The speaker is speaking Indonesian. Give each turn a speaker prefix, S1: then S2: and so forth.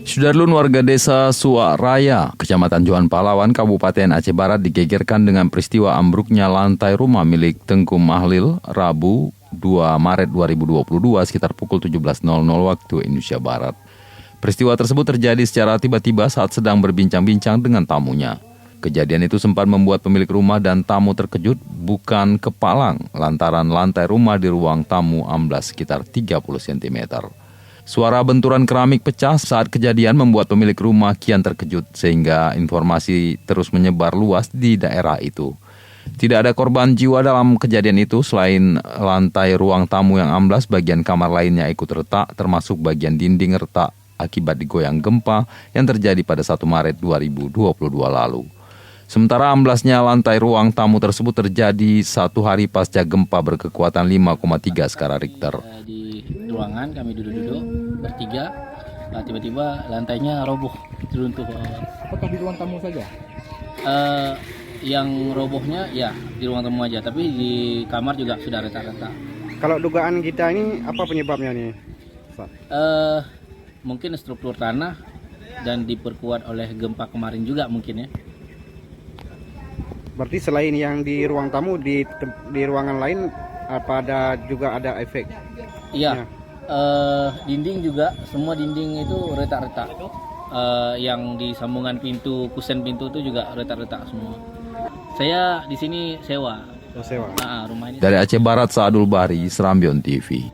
S1: Sudarlun, warga desa Suaraya, Kecamatan Johan Pahlawan, Kabupaten Aceh Barat digegerkan dengan peristiwa ambruknya lantai rumah milik Tengku Mahlil Rabu 2 Maret 2022 sekitar pukul 17.00 waktu Indonesia Barat. Peristiwa tersebut terjadi secara tiba-tiba saat sedang berbincang-bincang dengan tamunya. Kejadian itu sempat membuat pemilik rumah dan tamu terkejut bukan kepalang lantaran lantai rumah di ruang tamu amblas sekitar 30 cm. Suara benturan keramik pecah saat kejadian membuat pemilik rumah kian terkejut sehingga informasi terus menyebar luas di daerah itu. Tidak ada korban jiwa dalam kejadian itu selain lantai ruang tamu yang amblas, bagian kamar lainnya ikut retak termasuk bagian dinding retak akibat digoyang gempa yang terjadi pada 1 Maret 2022 lalu. Sementara amblasnya lantai ruang tamu tersebut terjadi 1 hari pasca gempa berkekuatan 5,3 skala Richter.
S2: Di ruangan kami duduk-duduk bertiga, tiba-tiba lantainya roboh, runtuh.
S3: Apakah di ruang tamu saja?
S2: Yang robohnya ya di ruang tamu aja, tapi di kamar juga sudah retak-retak.
S3: Kalau dugaan kita ini apa penyebabnya nih?
S2: Mungkin struktur tanah dan diperkuat oleh gempa kemarin juga mungkin ya.
S3: Berarti selain yang di ruang tamu, di ruangan lain apa juga ada efek?
S2: Iya, dinding juga, semua dinding itu retak-retak. Yang di sambungan pintu, kusen pintu itu juga retak-retak semua. Saya di sini sewa.
S3: Sewa.
S2: Rumah ini.
S1: Dari Aceh Barat, Saadul Bahri, Serambion TV.